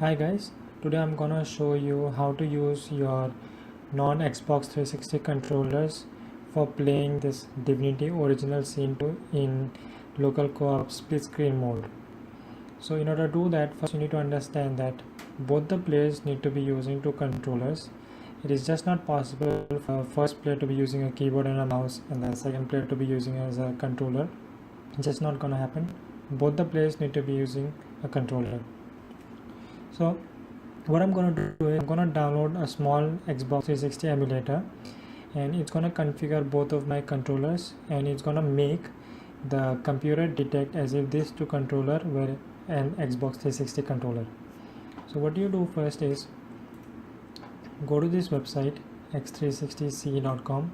Hi guys, today I'm gonna show you how to use your non-Xbox 360 controllers for playing this Divinity original scene 2 in local co-op split screen mode. So in order to do that, first you need to understand that both the players need to be using two controllers. It is just not possible for first player to be using a keyboard and a mouse and the second player to be using as a controller. It's just not gonna happen. Both the players need to be using a controller. So what I'm going to do is I'm going to download a small Xbox 360 emulator, and it's going to configure both of my controllers, and it's going to make the computer detect as if these two controllers were an Xbox 360 controller. So what you do first is go to this website x360c.com,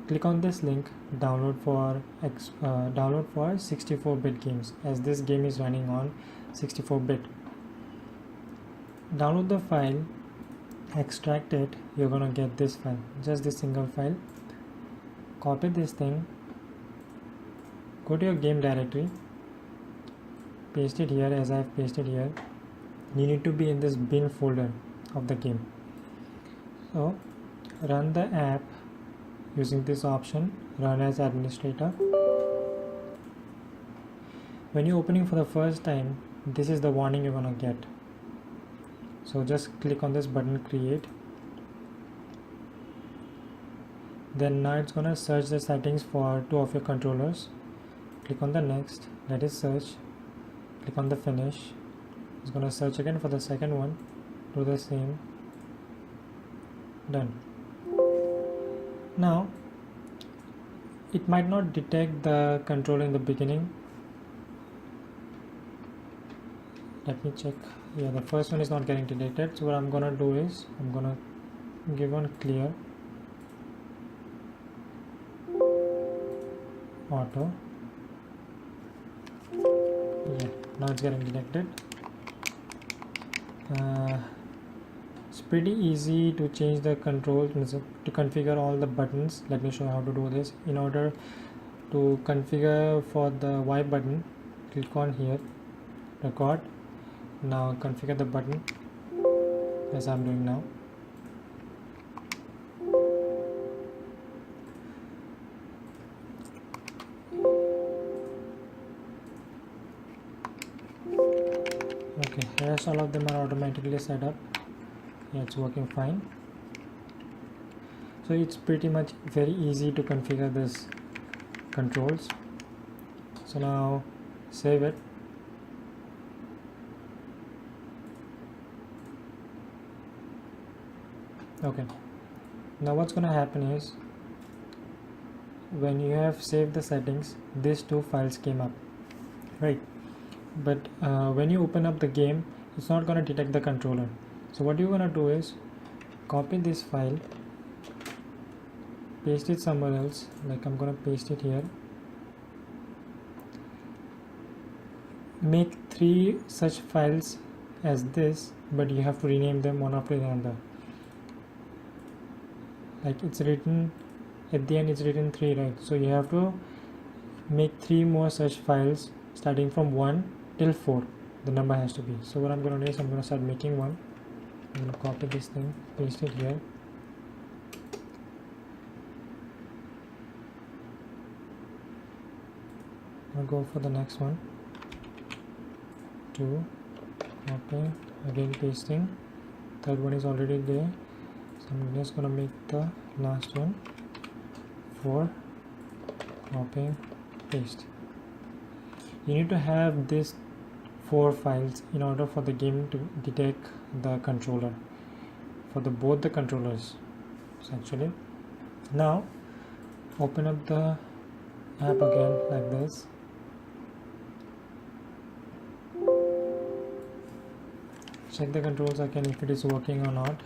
click on this link, download for 64-bit games, as this game is running on 64-bit. Download the file, extract it. You're gonna get this file, just this single file. Copy this thing, go to your game directory, paste it here as I've pasted here. You need to be in this bin folder of the game. So run the app using this option, run as administrator. When you're opening for the first time, this is the warning you're gonna get. So just click on this button, create. Then now it's gonna search the settings for two of your controllers. Click on the next, let it search. Click on the finish. It's gonna search again for the second one. Do the same. Done. Now it might not detect the controller in the beginning. Let me check. Yeah, the first one is not getting detected. So what I'm gonna do is I'm gonna give one clear auto. Yeah, now it's getting detected. It's pretty easy to change the controls, to configure all the buttons. Let me show you how to do this. In order to configure for the Y button, click on here, record. Now configure the button as I'm doing now. Okay, here's all of them are automatically set up. Yeah, it's working fine. So it's pretty much very easy to configure this controls. So now save it. Okay, now what's gonna happen is when you have saved the settings, these two files came up, right? But when you open up the game, it's not gonna detect the controller. So what you're gonna do is copy this file, paste it somewhere else, like I'm gonna paste it here. Make 3 such files as this, but you have to rename them one after the other. Like it's written at the end, it's written 3, right? So you have to make 3 more such files starting from 1 till 4. The number has to be. So what I'm going to do is I'm going to start making one. I'm going to copy this thing, paste it here. I'll go for the next one. 2, copy, again pasting. Third one is already there. So I'm just gonna make the last one. 4, copy, paste. You need to have these 4 files in order for the game to detect the controller for both the controllers. So actually, now open up the app again like this. Check the controls again if it is working or not.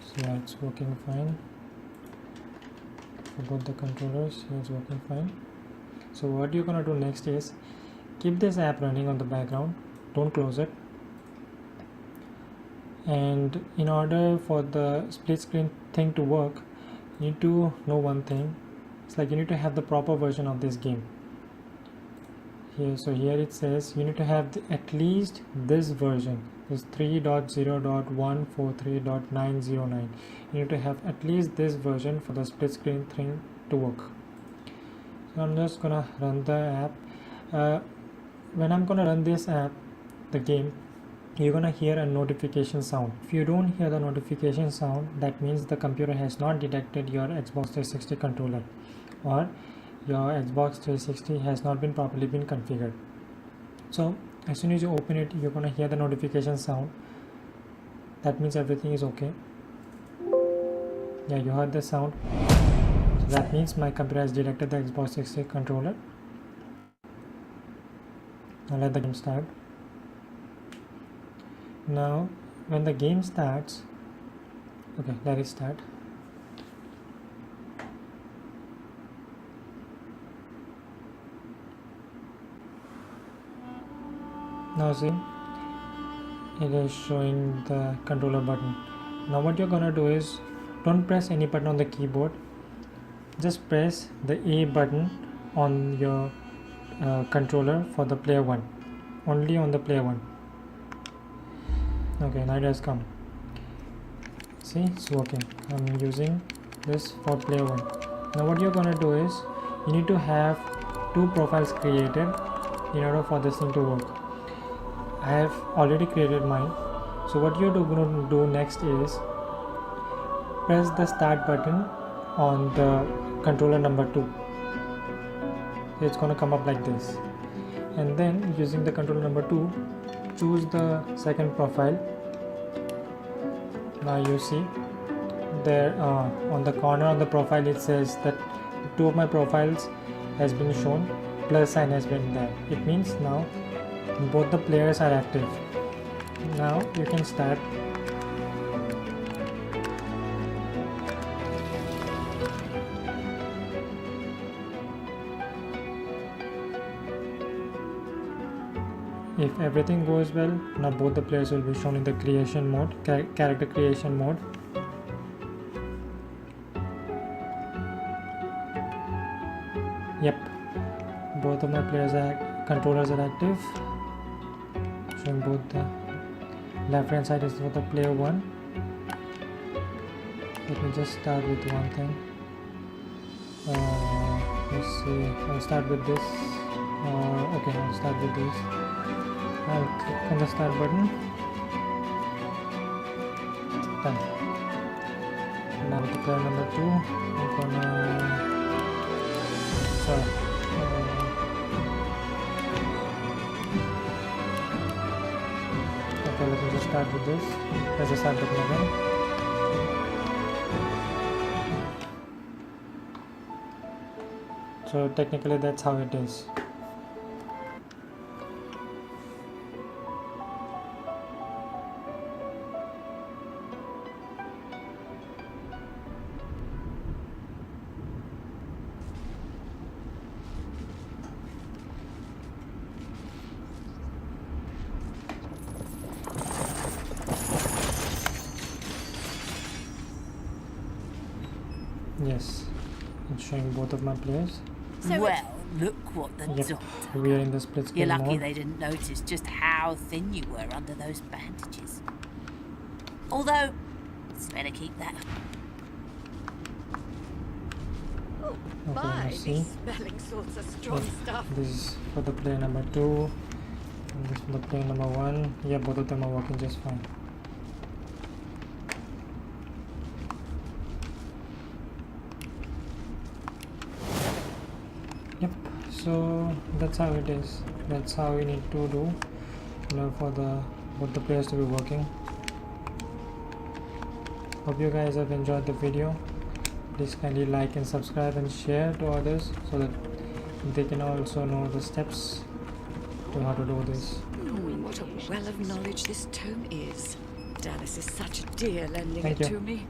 So yeah, it's working fine for both the controllers. Yeah, it's working fine. So what you're gonna do next is keep this app running on the background, don't close it. And in order for the split screen thing to work, you need to know one thing. It's like you need to have the proper version of this game. here. So here it says you need to have at least this version, this 3.0.143.909. You need to have at least this version for the split screen thing to work. So I'm just gonna run the app. When I'm gonna run this app, the game, you're gonna hear a notification sound. If you don't hear the notification sound, that means the computer has not detected your Xbox 360 controller, or your Xbox 360 has not been properly configured. So as soon as you open it, you're gonna hear the notification sound. That means everything is okay. Yeah, you heard the sound. So that means my computer has detected the Xbox 360 controller. Now let the game start. Now when the game starts, okay, let it start. Now see, it is showing the controller button. Now what you're gonna do is, don't press any button on the keyboard, just press the A button on your controller for the player 1, only on the player 1. Okay, now it has come. See, it's working. I'm using this for player 1. Now what you're gonna do is, you need to have 2 profiles created in order for this thing to work. I have already created mine. So what you're going to do next is, press the start button on the controller number 2. It's going to come up like this, and then using the controller number 2, choose the second profile. Now you see there on the corner of the profile it says that 2 of my profiles has been shown, plus sign has been there. It means now both the players are active. Now you can start. If everything goes well, now both the players will be shown in the creation mode, character creation mode. Yep, both of my controllers are active, showing both. The left hand side is for the player 1. Let me just start with one thing. Let's see, I'll start with this. Okay, I'll start with this. I'll click on the start button. Done. Now with the player number 2, I'm gonna okay, let me just start with this. Press the start button again. So technically that's how it is. Yes, it's showing both of my players. So well, look what the doctor. We are in the split screen You're lucky mode. they didn't notice just how thin you were under those bandages. Although, it's better keep that. Oh, Okay, my, let's see. these smelling salts are strong stuff. This is for the player number 2, and this for the player number 1. Yeah, both of them are working just fine. Yep, so that's how it is. That's how we need to do, for both the players to be working. Hope you guys have enjoyed the video. Please kindly like and subscribe and share to others so that they can also know the steps to how to do this. What a well of knowledge this tome is. Dallas is such a dear lending Thank it you. to me.